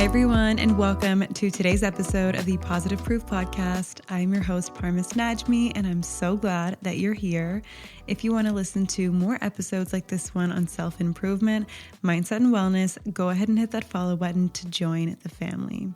everyone, and welcome to today's episode of the Positive Proof Podcast. I'm your host, Parmis, and I'm so glad that you're here. If you want to listen to more episodes like this one on self-improvement, mindset, and wellness, go ahead and hit that follow button to join the family.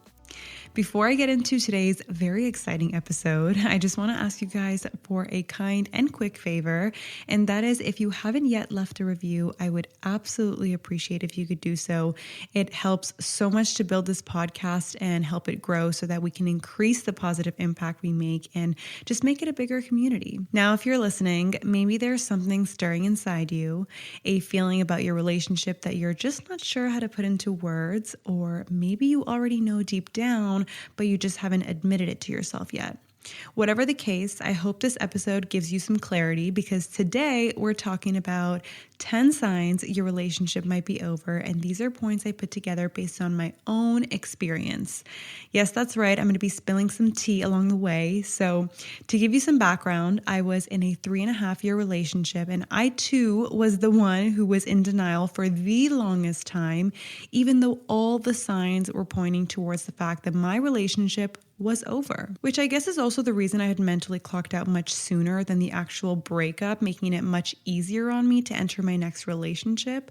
Before I get into today's very exciting episode, I just want to ask you guys for a kind and quick favor, and that is if you haven't yet left a review, I would absolutely appreciate if you could do so. It helps so much to build this podcast and help it grow so that we can increase the positive impact we make and just make it a bigger community. Now, if you're listening, maybe there's something stirring inside you, a feeling about your relationship that you're just not sure how to put into words, or maybe you already know deep down, but you just haven't admitted it to yourself yet. Whatever the case, I hope this episode gives you some clarity because today we're talking about 10 signs your relationship might be over, and these are points I put together based on my own experience. Yes, that's right. I'm going to be spilling some tea along the way. So to give you some background, I was in a 3.5-year relationship, and I too was the one who was in denial for the longest time, even though all the signs were pointing towards the fact that my relationship was over, which I guess is also the reason I had mentally clocked out much sooner than the actual breakup, making it much easier on me to enter my next relationship.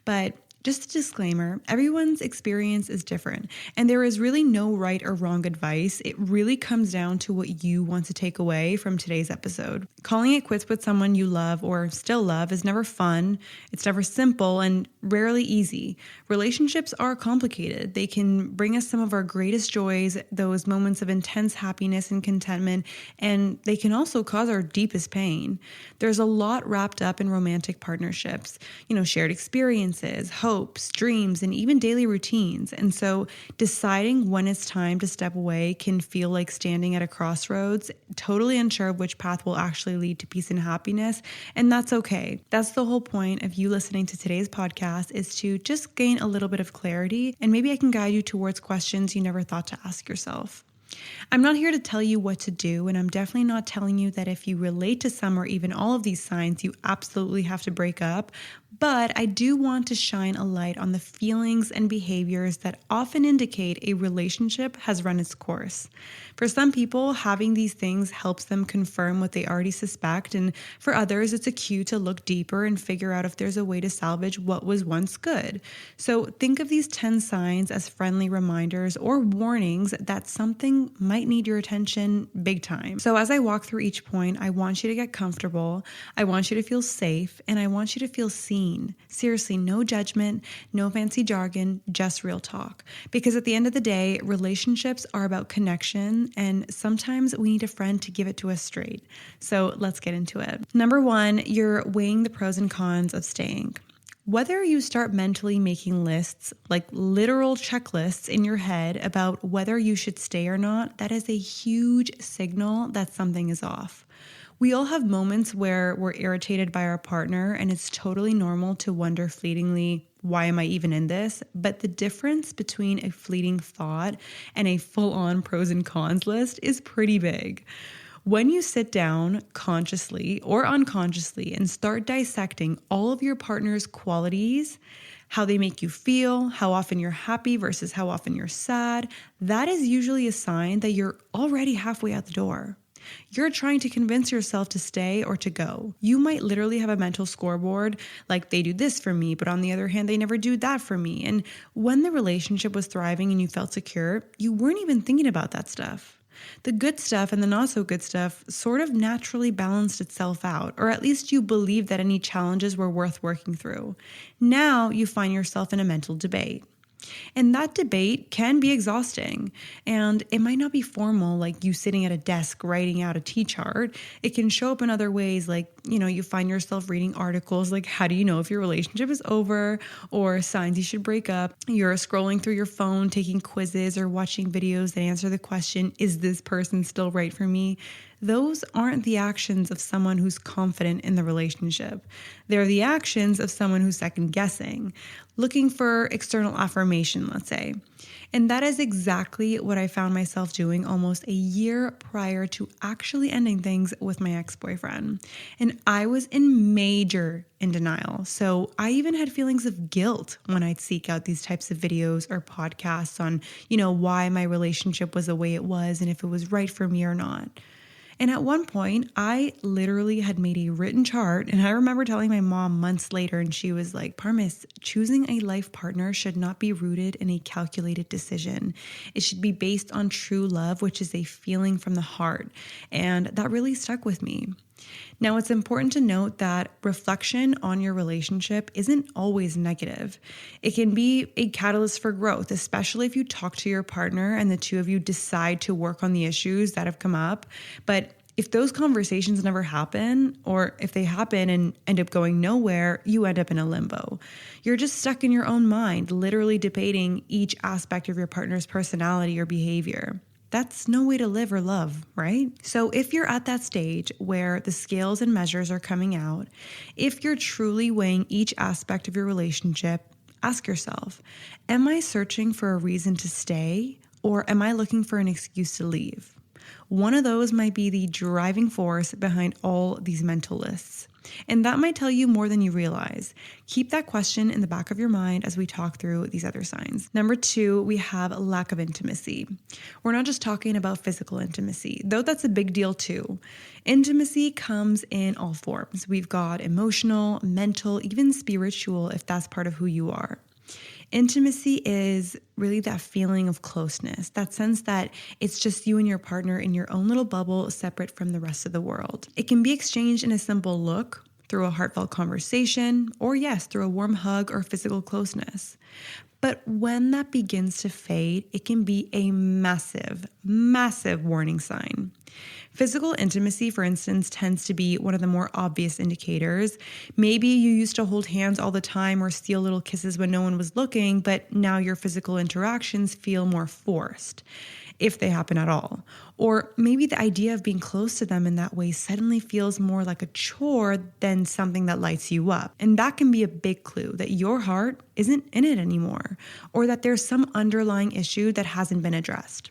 But just a disclaimer, everyone's experience is different, and there is really no right or wrong advice. It really comes down to what you want to take away from today's episode. Calling it quits with someone you love or still love is never fun, it's never simple, and rarely easy. Relationships are complicated. They can bring us some of our greatest joys, those moments of intense happiness and contentment, and they can also cause our deepest pain. There's a lot wrapped up in romantic partnerships, shared experiences, hopes, dreams, and even daily routines. And so deciding when it's time to step away can feel like standing at a crossroads, totally unsure of which path will actually lead to peace and happiness. And that's okay. That's the whole point of you listening to today's podcast, is to just gain a little bit of clarity, and maybe I can guide you towards questions you never thought to ask yourself. I'm not here to tell you what to do, and I'm definitely not telling you that if you relate to some or even all of these signs, you absolutely have to break up. But I do want to shine a light on the feelings and behaviors that often indicate a relationship has run its course. For some people, having these things helps them confirm what they already suspect, and for others, it's a cue to look deeper and figure out if there's a way to salvage what was once good. So think of these 10 signs as friendly reminders or warnings that something might need your attention big time. So as I walk through each point, I want you to get comfortable, I want you to feel safe, and I want you to feel seen. Seriously, no judgment, no fancy jargon, just real talk. Because at the end of the day, relationships are about connection, and sometimes we need a friend to give it to us straight. So let's get into it. Number 1, you're weighing the pros and cons of staying. Whether you start mentally making lists, like literal checklists in your head about whether you should stay or not, that is a huge signal that something is off. We all have moments where we're irritated by our partner, and it's totally normal to wonder fleetingly, why am I even in this? But the difference between a fleeting thought and a full-on pros and cons list is pretty big. When you sit down consciously or unconsciously and start dissecting all of your partner's qualities, how they make you feel, how often you're happy versus how often you're sad, that is usually a sign that you're already halfway out the door. You're trying to convince yourself to stay or to go. You might literally have a mental scoreboard, like they do this for me, but on the other hand, they never do that for me. And when the relationship was thriving and you felt secure, you weren't even thinking about that stuff. The good stuff and the not so good stuff sort of naturally balanced itself out, or at least you believed that any challenges were worth working through. Now you find yourself in a mental debate. And that debate can be exhausting. And it might not be formal, like you sitting at a desk writing out a T-chart. It can show up in other ways, like, you find yourself reading articles like, how do you know if your relationship is over, or signs you should break up. You're scrolling through your phone, taking quizzes or watching videos that answer the question, is this person still right for me? those aren't the actions of someone who's confident in the relationship. They're the actions of someone who's second guessing, looking for external affirmation, let's say. And that is exactly what I found myself doing almost a year prior to actually ending things with my ex-boyfriend. And I was in denial. So I even had feelings of guilt when I'd seek out these types of videos or podcasts on, why my relationship was the way it was and if it was right for me or not. And at one point, I literally had made a written chart, and I remember telling my mom months later, and she was like, Parmis, choosing a life partner should not be rooted in a calculated decision. It should be based on true love, which is a feeling from the heart. And that really stuck with me. Now, it's important to note that reflection on your relationship isn't always negative. It can be a catalyst for growth, especially if you talk to your partner and the two of you decide to work on the issues that have come up. But if those conversations never happen, or if they happen and end up going nowhere, you end up in a limbo. You're just stuck in your own mind, literally debating each aspect of your partner's personality or behavior. That's no way to live or love, right? So if you're at that stage where the scales and measures are coming out, if you're truly weighing each aspect of your relationship, ask yourself, am I searching for a reason to stay, or am I looking for an excuse to leave? One of those might be the driving force behind all these mental lists. And that might tell you more than you realize. Keep that question in the back of your mind as we talk through these other signs. Number 2, we have lack of intimacy. We're not just talking about physical intimacy, though that's a big deal too. Intimacy comes in all forms. We've got emotional, mental, even spiritual, if that's part of who you are. Intimacy is really that feeling of closeness, that sense that it's just you and your partner in your own little bubble, separate from the rest of the world. It can be exchanged in a simple look, through a heartfelt conversation, or yes, through a warm hug or physical closeness. But when that begins to fade, it can be a massive, massive warning sign. Physical intimacy, for instance, tends to be one of the more obvious indicators. Maybe you used to hold hands all the time or steal little kisses when no one was looking, but now your physical interactions feel more forced, if they happen at all. Or maybe the idea of being close to them in that way suddenly feels more like a chore than something that lights you up. And that can be a big clue that your heart isn't in it anymore, or that there's some underlying issue that hasn't been addressed.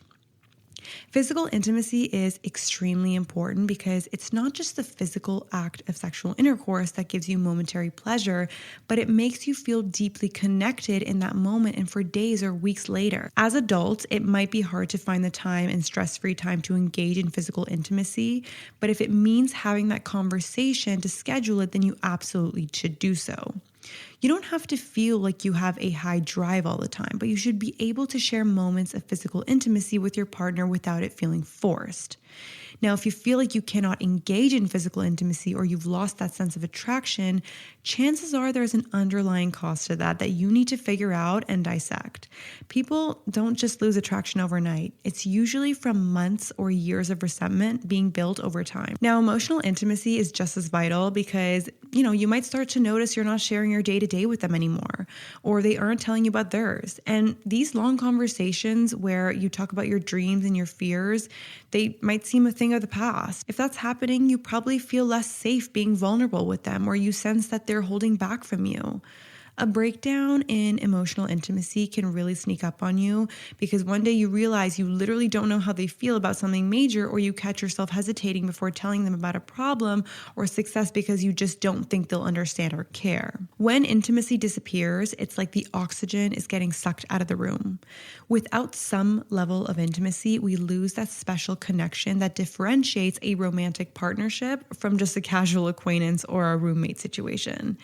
Physical intimacy is extremely important because it's not just the physical act of sexual intercourse that gives you momentary pleasure, but it makes you feel deeply connected in that moment and for days or weeks later. As adults, it might be hard to find the time and stress-free time to engage in physical intimacy, but if it means having that conversation to schedule it, then you absolutely should do so. You don't have to feel like you have a high drive all the time, but you should be able to share moments of physical intimacy with your partner without it feeling forced. Now, if you feel like you cannot engage in physical intimacy or you've lost that sense of attraction, chances are there's an underlying cause to that you need to figure out and dissect. People don't just lose attraction overnight. It's usually from months or years of resentment being built over time. Now, emotional intimacy is just as vital because, you might start to notice you're not sharing your day-to-day with them anymore, or they aren't telling you about theirs. And these long conversations where you talk about your dreams and your fears, they might seem a thing of the past. If that's happening, you probably feel less safe being vulnerable with them, or you sense that they're holding back from you. A breakdown in emotional intimacy can really sneak up on you because one day you realize you literally don't know how they feel about something major, or you catch yourself hesitating before telling them about a problem or success because you just don't think they'll understand or care. When intimacy disappears, it's like the oxygen is getting sucked out of the room. Without some level of intimacy, we lose that special connection that differentiates a romantic partnership from just a casual acquaintance or a roommate situation.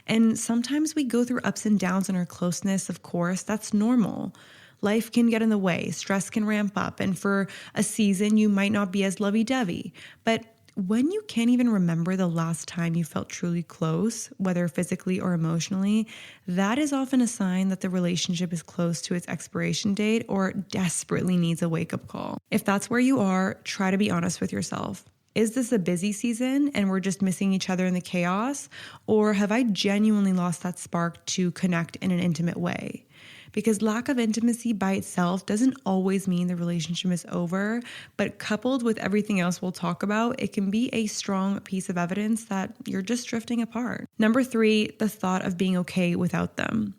And sometimes we go through ups and downs in our closeness, of course, that's normal. Life can get in the way, stress can ramp up, and for a season you might not be as lovey-dovey. But when you can't even remember the last time you felt truly close, whether physically or emotionally, that is often a sign that the relationship is close to its expiration date or desperately needs a wake-up call. If that's where you are, try to be honest with yourself. Is this a busy season and we're just missing each other in the chaos? Or have I genuinely lost that spark to connect in an intimate way? because lack of intimacy by itself doesn't always mean the relationship is over, but coupled with everything else we'll talk about, it can be a strong piece of evidence that you're just drifting apart. Number 3, the thought of being okay without them.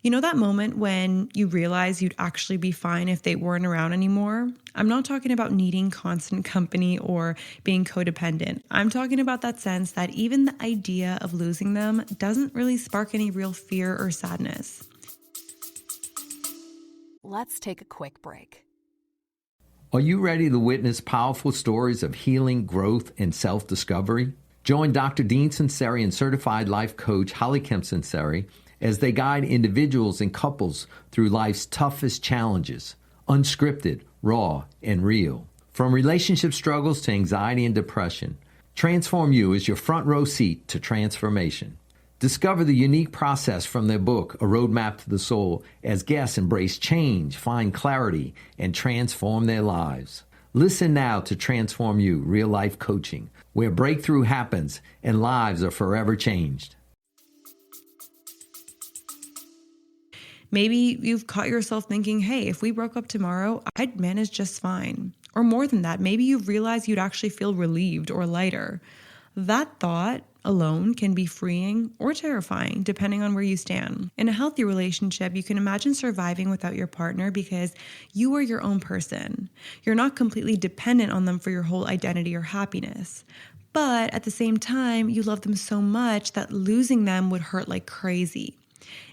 You know that moment when you realize you'd actually be fine if they weren't around anymore? I'm not talking about needing constant company or being codependent. I'm talking about that sense that even the idea of losing them doesn't really spark any real fear or sadness. Let's take a quick break. Are you ready to witness powerful stories of healing, growth, and self-discovery? Join Dr. Dean Sunseri and certified life coach Holly Kemp Sunseri as they guide individuals and couples through life's toughest challenges, unscripted, raw, and real. From relationship struggles to anxiety and depression, Transform You is your front row seat to transformation. Discover the unique process from their book, A Roadmap to the Soul, as guests embrace change, find clarity, and transform their lives. Listen now to Transform You, Real Life Coaching, where breakthrough happens and lives are forever changed. Maybe you've caught yourself thinking, hey, if we broke up tomorrow, I'd manage just fine. Or more than that, maybe you've realized you'd actually feel relieved or lighter. That thought alone can be freeing or terrifying, depending on where you stand. In a healthy relationship, you can imagine surviving without your partner because you are your own person. You're not completely dependent on them for your whole identity or happiness. But at the same time, you love them so much that losing them would hurt like crazy.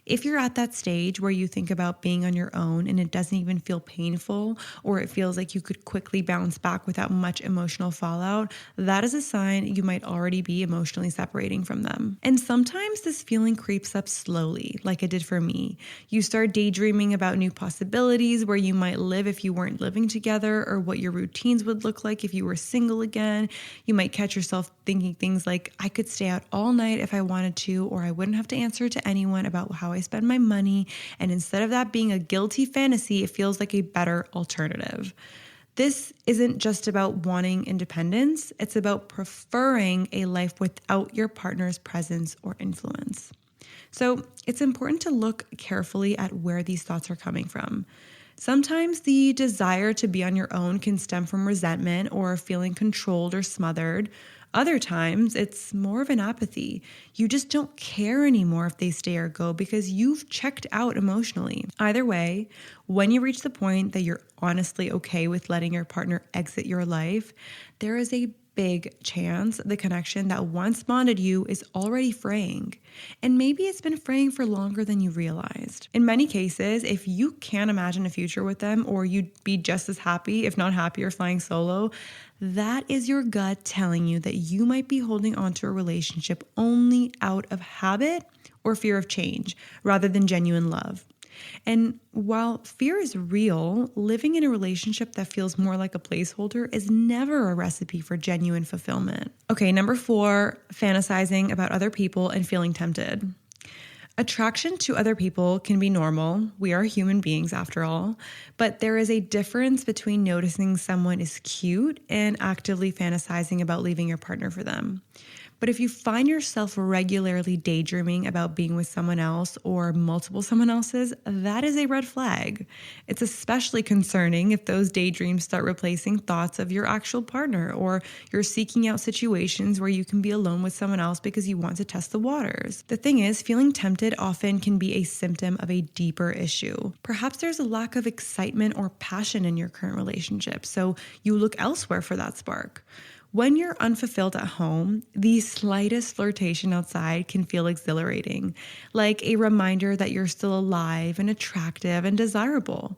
If you're at that stage where you think about being on your own and it doesn't even feel painful, or it feels like you could quickly bounce back without much emotional fallout, that is a sign you might already be emotionally separating from them. And sometimes this feeling creeps up slowly, like it did for me. You start daydreaming about new possibilities, where you might live if you weren't living together, or what your routines would look like if you were single again. You might catch yourself thinking things like, I could stay out all night if I wanted to, or I wouldn't have to answer to anyone about how I spend my money, and instead of that being a guilty fantasy, it feels like a better alternative. This isn't just about wanting independence, it's about preferring a life without your partner's presence or influence. So it's important to look carefully at where these thoughts are coming from. Sometimes the desire to be on your own can stem from resentment or feeling controlled or smothered. Other times, it's more of an apathy. You just don't care anymore if they stay or go because you've checked out emotionally. Either way, when you reach the point that you're honestly okay with letting your partner exit your life, there is a big chance the connection that once bonded you is already fraying. And maybe it's been fraying for longer than you realized. In many cases, if you can't imagine a future with them, or you'd be just as happy, if not happier, flying solo, that is your gut telling you that you might be holding on to a relationship only out of habit or fear of change, rather than genuine love. And while fear is real, living in a relationship that feels more like a placeholder is never a recipe for genuine fulfillment. Okay, number 4, fantasizing about other people and feeling tempted. Attraction to other people can be normal. We are human beings after all, but there is a difference between noticing someone is cute and actively fantasizing about leaving your partner for them. But if you find yourself regularly daydreaming about being with someone else or multiple someone else's, that is a red flag. It's especially concerning if those daydreams start replacing thoughts of your actual partner, or you're seeking out situations where you can be alone with someone else because you want to test the waters. The thing is, feeling tempted often can be a symptom of a deeper issue. Perhaps there's a lack of excitement or passion in your current relationship, so you look elsewhere for that spark. When you're unfulfilled at home, the slightest flirtation outside can feel exhilarating, like a reminder that you're still alive and attractive and desirable.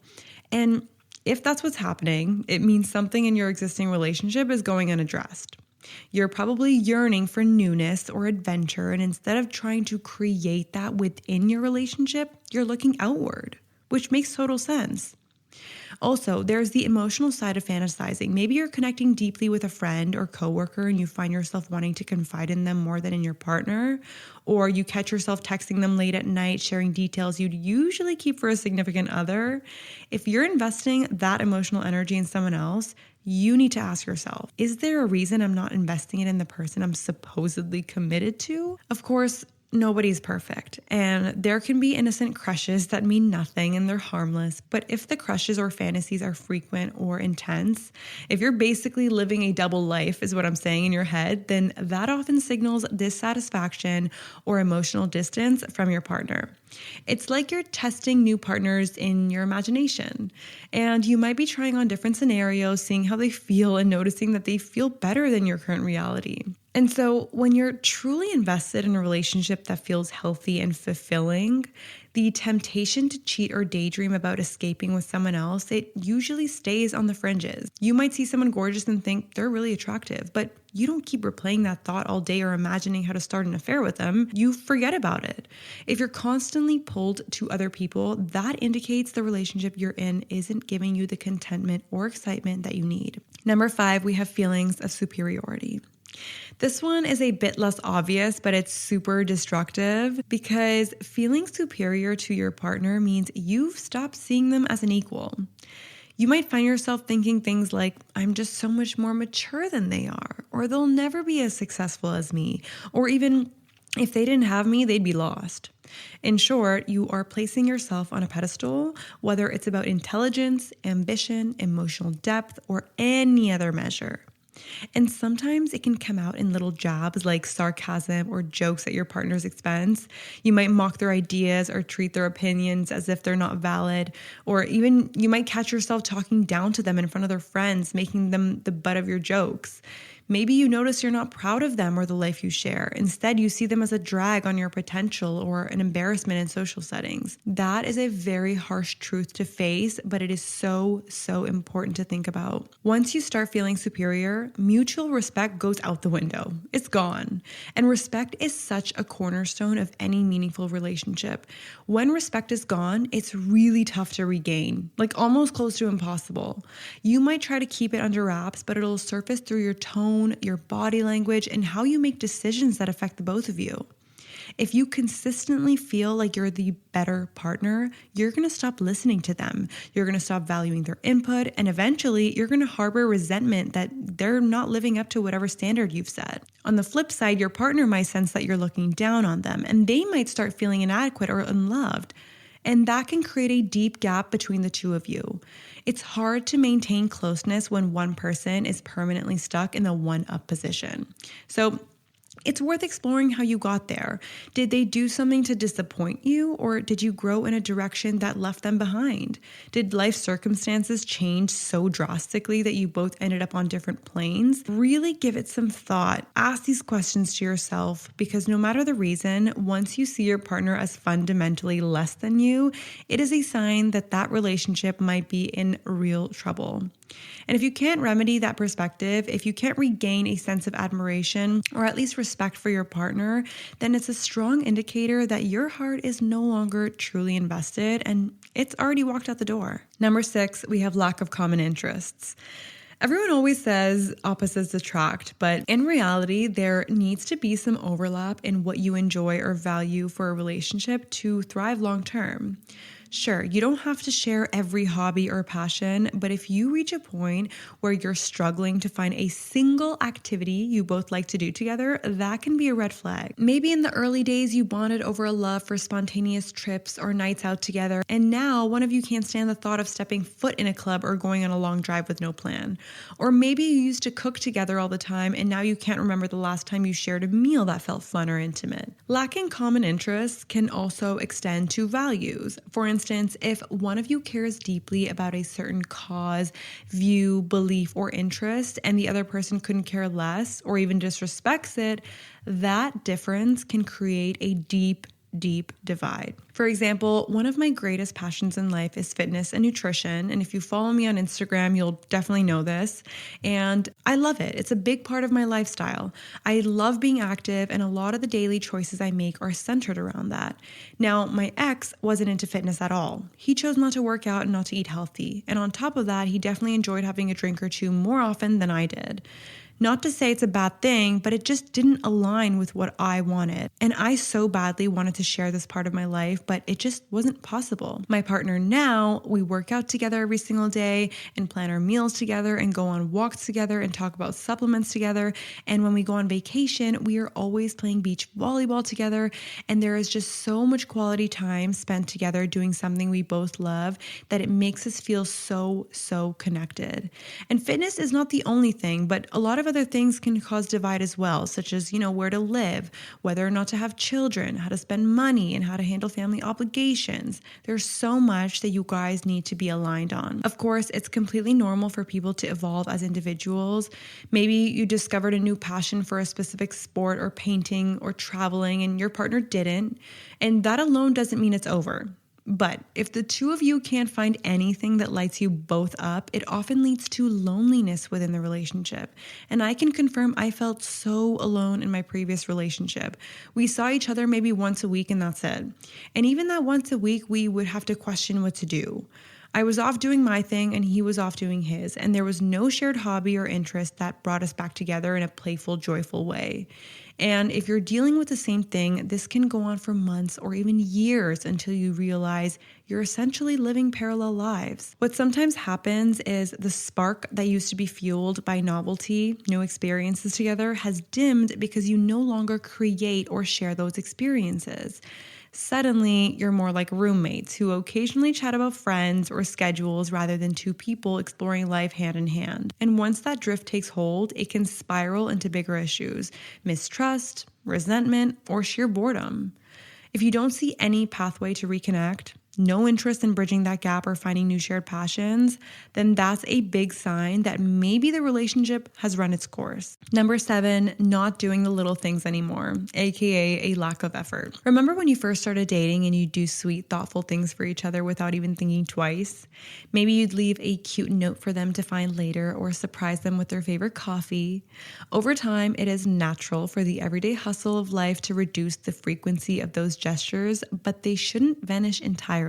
And if that's what's happening, it means something in your existing relationship is going unaddressed. You're probably yearning for newness or adventure, and instead of trying to create that within your relationship, you're looking outward, which makes total sense. Also, there's the emotional side of fantasizing. Maybe you're connecting deeply with a friend or coworker and you find yourself wanting to confide in them more than in your partner, or you catch yourself texting them late at night, sharing details you'd usually keep for a significant other. If you're investing that emotional energy in someone else, you need to ask yourself, is there a reason I'm not investing it in the person I'm supposedly committed to? Of course, nobody's perfect, and there can be innocent crushes that mean nothing and they're harmless. But if the crushes or fantasies are frequent or intense, if you're basically living a double life, is what I'm saying, in your head, then that often signals dissatisfaction or emotional distance from your partner. It's like you're testing new partners in your imagination, and you might be trying on different scenarios, seeing how they feel and noticing that they feel better than your current reality. And so when you're truly invested in a relationship that feels healthy and fulfilling, the temptation to cheat or daydream about escaping with someone else, it usually stays on the fringes. You might see someone gorgeous and think they're really attractive, but you don't keep replaying that thought all day or imagining how to start an affair with them. You forget about it. If you're constantly pulled to other people, that indicates the relationship you're in isn't giving you the contentment or excitement that you need. Number 5, we have feelings of superiority. This one is a bit less obvious, but it's super destructive because feeling superior to your partner means you've stopped seeing them as an equal. You might find yourself thinking things like, I'm just so much more mature than they are, or they'll never be as successful as me, or even if they didn't have me, they'd be lost. In short, you are placing yourself on a pedestal, whether it's about intelligence, ambition, emotional depth, or any other measure. And sometimes it can come out in little jabs like sarcasm or jokes at your partner's expense. You might mock their ideas or treat their opinions as if they're not valid, or even you might catch yourself talking down to them in front of their friends, making them the butt of your jokes. Maybe you notice you're not proud of them or the life you share. Instead, you see them as a drag on your potential or an embarrassment in social settings. That is a very harsh truth to face, but it is so important to think about. Once you start feeling superior, mutual respect goes out the window. It's gone. And respect is such a cornerstone of any meaningful relationship. When respect is gone, it's really tough to regain, like almost close to impossible. You might try to keep it under wraps, but it'll surface through your tone, your body language, and how you make decisions that affect the both of you. If you consistently feel like you're the better partner, you're going to stop listening to them. You're going to stop valuing their input, and eventually you're going to harbor resentment that they're not living up to whatever standard you've set. On the flip side, your partner might sense that you're looking down on them, and they might start feeling inadequate or unloved. And that can create a deep gap between the two of you. It's hard to maintain closeness when one person is permanently stuck in the one-up position. So it's worth exploring how you got there. Did they do something to disappoint you, or did you grow in a direction that left them behind? Did life circumstances change so drastically that you both ended up on different planes? Really give it some thought. Ask these questions to yourself, because no matter the reason, once you see your partner as fundamentally less than you, it is a sign that that relationship might be in real trouble. And if you can't remedy that perspective, if you can't regain a sense of admiration or at least respect for your partner, then it's a strong indicator that your heart is no longer truly invested and it's already walked out the door. Number 6, we have lack of common interests. Everyone always says opposites attract, but in reality, there needs to be some overlap in what you enjoy or value for a relationship to thrive long term. Sure, you don't have to share every hobby or passion, but if you reach a point where you're struggling to find a single activity you both like to do together, that can be a red flag. Maybe in the early days you bonded over a love for spontaneous trips or nights out together, and now one of you can't stand the thought of stepping foot in a club or going on a long drive with no plan. Or maybe you used to cook together all the time, and now you can't remember the last time you shared a meal that felt fun or intimate. Lacking common interests can also extend to values. For instance, if one of you cares deeply about a certain cause, view, belief, or interest, and the other person couldn't care less or even disrespects it, that difference can create a deep divide. For example, one of my greatest passions in life is fitness and nutrition. And if you follow me on Instagram, you'll definitely know this. And I love it. It's a big part of my lifestyle. I love being active, and a lot of the daily choices I make are centered around that. Now, my ex wasn't into fitness at all. He chose not to work out and not to eat healthy. And on top of that, he definitely enjoyed having a drink or two more often than I did. Not to say it's a bad thing, but it just didn't align with what I wanted. And I so badly wanted to share this part of my life, but it just wasn't possible. My partner now, we work out together every single day and plan our meals together and go on walks together and talk about supplements together. And when we go on vacation, we are always playing beach volleyball together. And there is just so much quality time spent together doing something we both love that it makes us feel so connected. And fitness is not the only thing, but a lot of other things can cause divide as well, such as, where to live, whether or not to have children, how to spend money, and how to handle family obligations. There's so much that you guys need to be aligned on. Of course, it's completely normal for people to evolve as individuals. Maybe you discovered a new passion for a specific sport or painting or traveling and your partner didn't, and that alone doesn't mean it's over. But if the two of you can't find anything that lights you both up, it often leads to loneliness within the relationship. And I can confirm I felt so alone in my previous relationship. We saw each other maybe once a week and that's it. And even that once a week, we would have to question what to do. I was off doing my thing and he was off doing his, and there was no shared hobby or interest that brought us back together in a playful, joyful way. And if you're dealing with the same thing, this can go on for months or even years until you realize you're essentially living parallel lives. What sometimes happens is the spark that used to be fueled by novelty, new experiences together, has dimmed because you no longer create or share those experiences. Suddenly, you're more like roommates who occasionally chat about friends or schedules rather than two people exploring life hand in hand. And once that drift takes hold, it can spiral into bigger issues: mistrust, resentment, or sheer boredom. If you don't see any pathway to reconnect, no interest in bridging that gap or finding new shared passions, then that's a big sign that maybe the relationship has run its course. Number 7, not doing the little things anymore, aka a lack of effort. Remember when you first started dating and you'd do sweet, thoughtful things for each other without even thinking twice? Maybe you'd leave a cute note for them to find later or surprise them with their favorite coffee. Over time, it is natural for the everyday hustle of life to reduce the frequency of those gestures, but they shouldn't vanish entirely.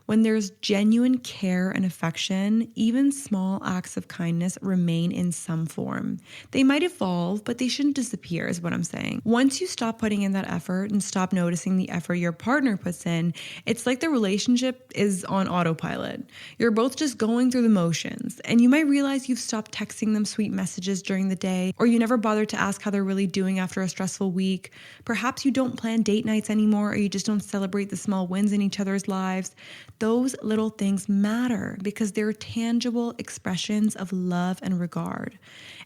When there's genuine care and affection, even small acts of kindness remain in some form. They might evolve, but they shouldn't disappear, is what I'm saying. Once you stop putting in that effort and stop noticing the effort your partner puts in, it's like the relationship is on autopilot. You're both just going through the motions, and you might realize you've stopped texting them sweet messages during the day, or you never bothered to ask how they're really doing after a stressful week. Perhaps you don't plan date nights anymore, or you just don't celebrate the small wins in each other's lives. Those little things matter because they're tangible expressions of love and regard.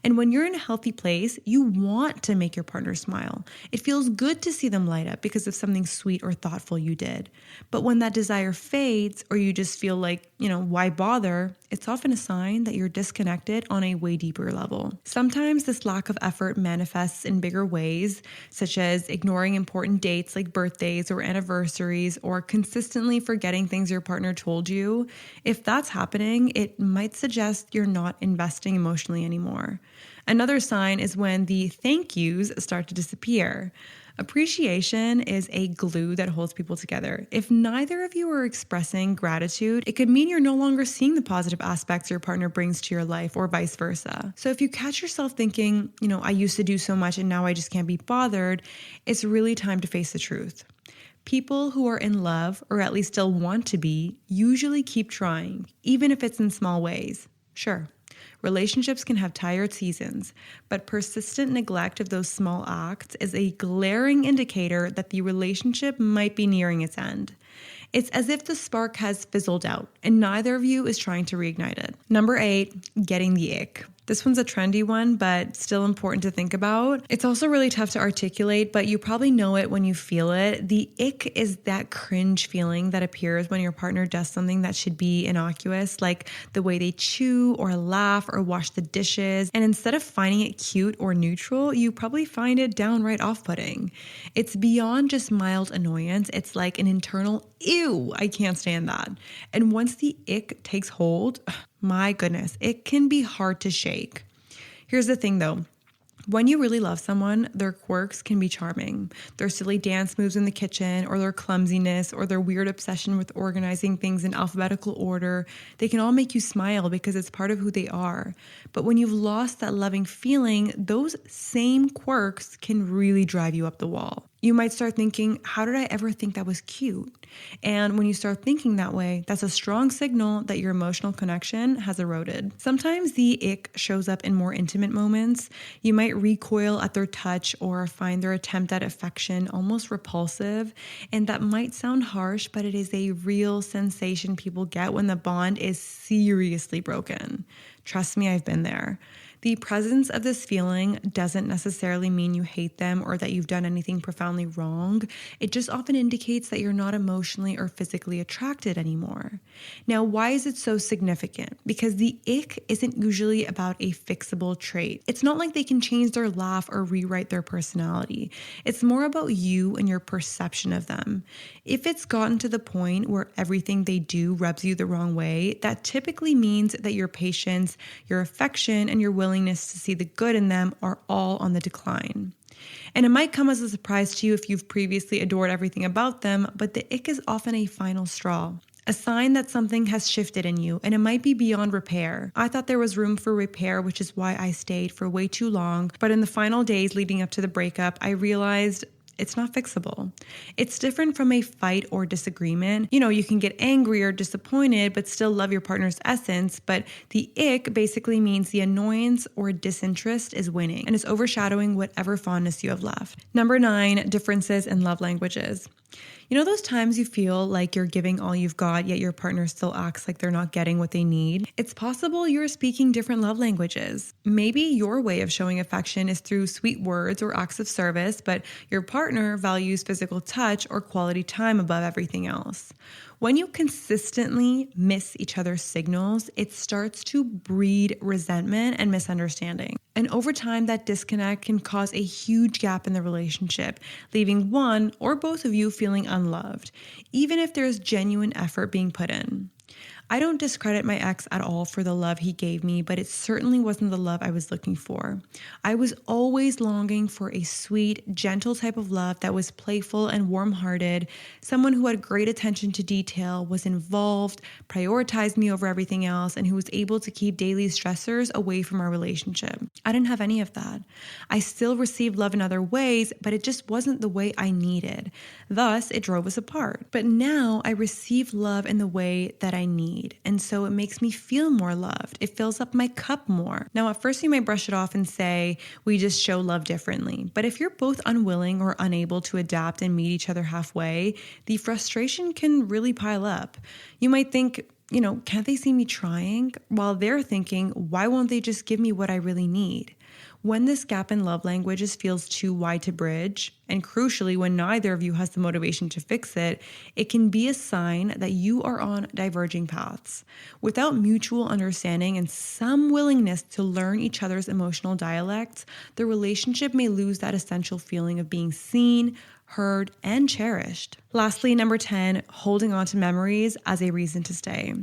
And when you're in a healthy place, you want to make your partner smile. It feels good to see them light up because of something sweet or thoughtful you did. But when that desire fades, or you just feel like, why bother? It's often a sign that you're disconnected on a way deeper level. Sometimes this lack of effort manifests in bigger ways, such as ignoring important dates like birthdays or anniversaries, or consistently forgetting things your partner told you. If that's happening, it might suggest you're not investing emotionally anymore. Another sign is when the thank yous start to disappear. Appreciation is a glue that holds people together. If neither of you are expressing gratitude, it could mean you're no longer seeing the positive aspects your partner brings to your life, or vice versa. So if you catch yourself thinking, I used to do so much and now I just can't be bothered, it's really time to face the truth. People who are in love, or at least still want to be, usually keep trying, even if it's in small ways. Sure, relationships can have tired seasons, but persistent neglect of those small acts is a glaring indicator that the relationship might be nearing its end. It's as if the spark has fizzled out and neither of you is trying to reignite it. Number 8, getting the ick. This one's a trendy one, but still important to think about. It's also really tough to articulate, but you probably know it when you feel it. The ick is that cringe feeling that appears when your partner does something that should be innocuous, like the way they chew or laugh or wash the dishes. And instead of finding it cute or neutral, you probably find it downright off-putting. It's beyond just mild annoyance. It's like an internal, ew, I can't stand that. And once the ick takes hold, my goodness, it can be hard to shake. Here's the thing though. When you really love someone, their quirks can be charming. Their silly dance moves in the kitchen, or their clumsiness, or their weird obsession with organizing things in alphabetical order, they can all make you smile because it's part of who they are. But when you've lost that loving feeling, those same quirks can really drive you up the wall. You might start thinking, how did I ever think that was cute? And when you start thinking that way, that's a strong signal that your emotional connection has eroded. Sometimes the ick shows up in more intimate moments. You might recoil at their touch or find their attempt at affection almost repulsive. And that might sound harsh, but it is a real sensation people get when the bond is seriously broken. Trust me, I've been there. The presence of this feeling doesn't necessarily mean you hate them or that you've done anything profoundly wrong. It just often indicates that you're not emotionally or physically attracted anymore. Now, why is it so significant? Because the ick isn't usually about a fixable trait. It's not like they can change their laugh or rewrite their personality. It's more about you and your perception of them. If it's gotten to the point where everything they do rubs you the wrong way, that typically means that your patience, your affection, and your willingness to see the good in them are all on the decline. And it might come as a surprise to you if you've previously adored everything about them, but the ick is often a final straw. A sign that something has shifted in you, and it might be beyond repair. I thought there was room for repair, which is why I stayed for way too long. But in the final days leading up to the breakup, I realized it's not fixable. It's different from a fight or disagreement. You can get angry or disappointed, but still love your partner's essence. But the ick basically means the annoyance or disinterest is winning and is overshadowing whatever fondness you have left. Number 9, differences in love languages. Those times you feel like you're giving all you've got, yet your partner still acts like they're not getting what they need? It's possible you're speaking different love languages. Maybe your way of showing affection is through sweet words or acts of service, but your partner values physical touch or quality time above everything else. When you consistently miss each other's signals, it starts to breed resentment and misunderstanding. And over time, that disconnect can cause a huge gap in the relationship, leaving one or both of you feeling unloved, even if there's genuine effort being put in. I don't discredit my ex at all for the love he gave me, but it certainly wasn't the love I was looking for. I was always longing for a sweet, gentle type of love that was playful and warm-hearted, someone who had great attention to detail, was involved, prioritized me over everything else, and who was able to keep daily stressors away from our relationship. I didn't have any of that. I still received love in other ways, but it just wasn't the way I needed. Thus, it drove us apart. But now I receive love in the way that I need. And so it makes me feel more loved. It fills up my cup more. Now, at first you might brush it off and say, we just show love differently. But if you're both unwilling or unable to adapt and meet each other halfway, the frustration can really pile up. You might think, can't they see me trying? While they're thinking, why won't they just give me what I really need? When this gap in love languages feels too wide to bridge, and crucially, when neither of you has the motivation to fix it, it can be a sign that you are on diverging paths. Without mutual understanding and some willingness to learn each other's emotional dialects, the relationship may lose that essential feeling of being seen, heard, and cherished. Lastly, number 10, holding on to memories as a reason to stay.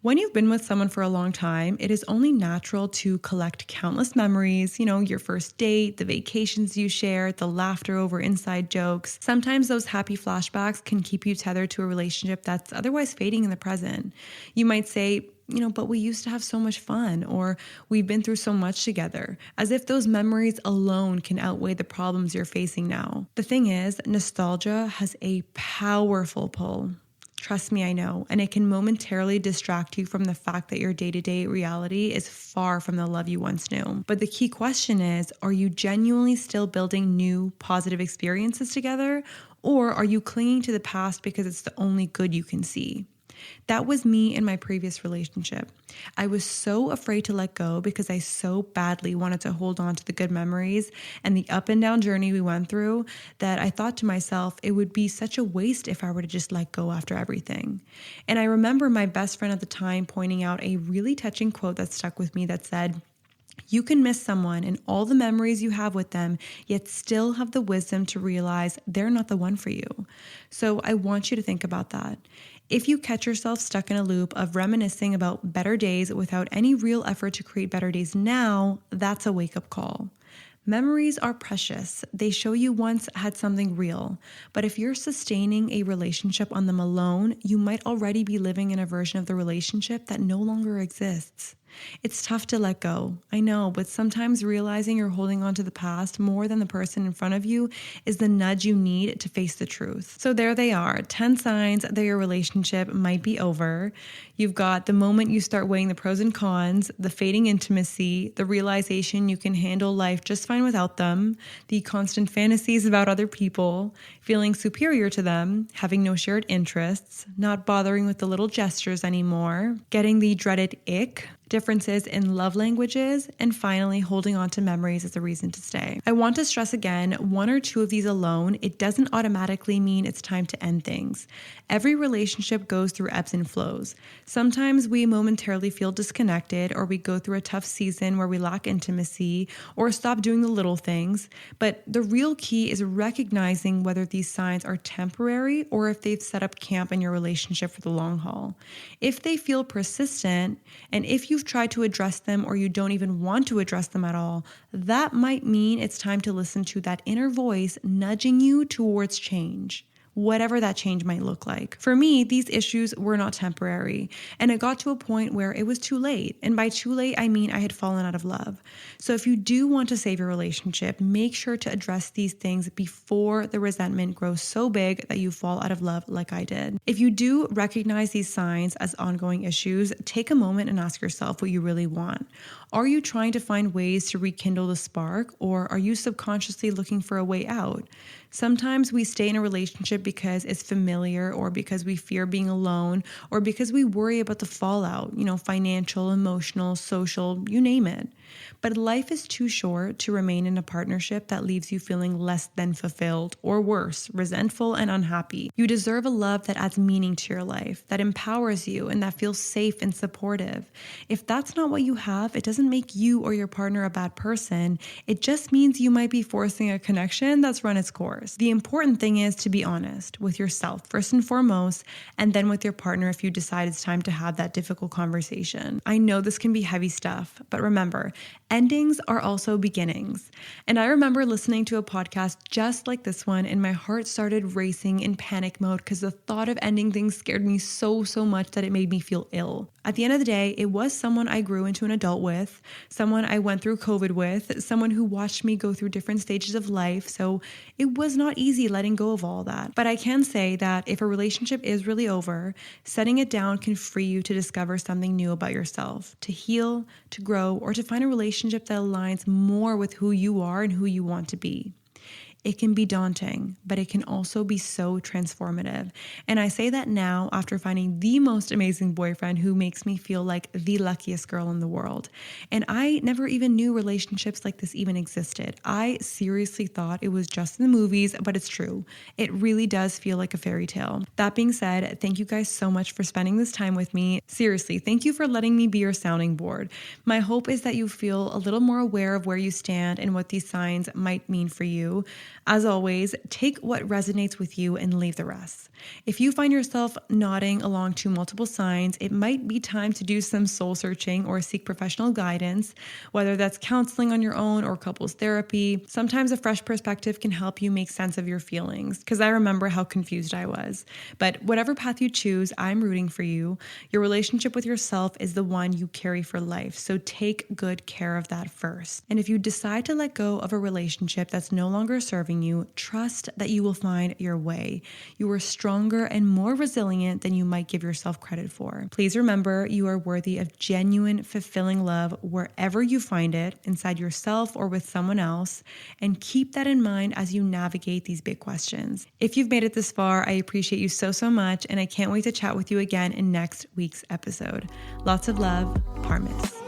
When you've been with someone for a long time, it is only natural to collect countless memories, your first date, the vacations you shared, the laughter over inside jokes. Sometimes those happy flashbacks can keep you tethered to a relationship that's otherwise fading in the present. You might say, but we used to have so much fun, or we've been through so much together, as if those memories alone can outweigh the problems you're facing now. The thing is, nostalgia has a powerful pull. Trust me, I know, and it can momentarily distract you from the fact that your day-to-day reality is far from the love you once knew. But the key question is, are you genuinely still building new, positive experiences together, or are you clinging to the past because it's the only good you can see? That was me in my previous relationship. I was so afraid to let go because I so badly wanted to hold on to the good memories and the up and down journey we went through that I thought to myself, it would be such a waste if I were to just let go after everything. And I remember my best friend at the time pointing out a really touching quote that stuck with me that said, "You can miss someone and all the memories you have with them, yet still have the wisdom to realize they're not the one for you." So I want you to think about that. If you catch yourself stuck in a loop of reminiscing about better days without any real effort to create better days now, that's a wake-up call. Memories are precious. They show you once had something real. But if you're sustaining a relationship on them alone, you might already be living in a version of the relationship that no longer exists. It's tough to let go, I know, but sometimes realizing you're holding on to the past more than the person in front of you is the nudge you need to face the truth. So there they are, 10 signs that your relationship might be over. You've got the moment you start weighing the pros and cons, the fading intimacy, the realization you can handle life just fine without them, the constant fantasies about other people, feeling superior to them, having no shared interests, not bothering with the little gestures anymore, getting the dreaded ick, differences in love languages, and finally holding on to memories as a reason to stay. I want to stress again, one or two of these alone, it doesn't automatically mean it's time to end things. Every relationship goes through ebbs and flows. Sometimes we momentarily feel disconnected, or we go through a tough season where we lack intimacy or stop doing the little things. But the real key is recognizing whether these signs are temporary or if they've set up camp in your relationship for the long haul. If they feel persistent, and if you've tried to address them or you don't even want to address them at all, that might mean it's time to listen to that inner voice nudging you towards change, whatever that change might look like. For me, these issues were not temporary, and it got to a point where it was too late. And by too late, I mean I had fallen out of love. So if you do want to save your relationship, make sure to address these things before the resentment grows so big that you fall out of love like I did. If you do recognize these signs as ongoing issues, take a moment and ask yourself what you really want. Are you trying to find ways to rekindle the spark, or are you subconsciously looking for a way out? Sometimes we stay in a relationship because it's familiar, or because we fear being alone, or because we worry about the fallout, financial, emotional, social, you name it. But life is too short to remain in a partnership that leaves you feeling less than fulfilled, or worse, resentful and unhappy. You deserve a love that adds meaning to your life, that empowers you, and that feels safe and supportive. If that's not what you have, it doesn't make you or your partner a bad person. It just means you might be forcing a connection that's run its course. The important thing is to be honest with yourself, first and foremost, and then with your partner if you decide it's time to have that difficult conversation. I know this can be heavy stuff, but remember, endings are also beginnings. And I remember listening to a podcast just like this one, and my heart started racing in panic mode because the thought of ending things scared me so much that it made me feel ill. At the end of the day, it was someone I grew into an adult with, someone I went through COVID with, someone who watched me go through different stages of life. So it was not easy letting go of all that. But I can say that if a relationship is really over, setting it down can free you to discover something new about yourself, to heal, to grow, or to find a relationship that aligns more with who you are and who you want to be. It can be daunting, but it can also be so transformative. And I say that now after finding the most amazing boyfriend who makes me feel like the luckiest girl in the world. And I never even knew relationships like this even existed. I seriously thought it was just in the movies, but it's true. It really does feel like a fairy tale. That being said, thank you guys so much for spending this time with me. Seriously, thank you for letting me be your sounding board. My hope is that you feel a little more aware of where you stand and what these signs might mean for you. As always, take what resonates with you and leave the rest. If you find yourself nodding along to multiple signs, it might be time to do some soul searching or seek professional guidance, whether that's counseling on your own or couples therapy. Sometimes a fresh perspective can help you make sense of your feelings, because I remember how confused I was. But whatever path you choose, I'm rooting for you. Your relationship with yourself is the one you carry for life, so take good care of that first. And if you decide to let go of a relationship that's no longer serving you, trust that you will find your way. You are stronger and more resilient than you might give yourself credit for. Please remember, you are worthy of genuine, fulfilling love wherever you find it, inside yourself or with someone else, and keep that in mind as you navigate these big questions. If you've made it this far, I appreciate you so much, and I can't wait to chat with you again in next week's episode. Lots of love, Parmis.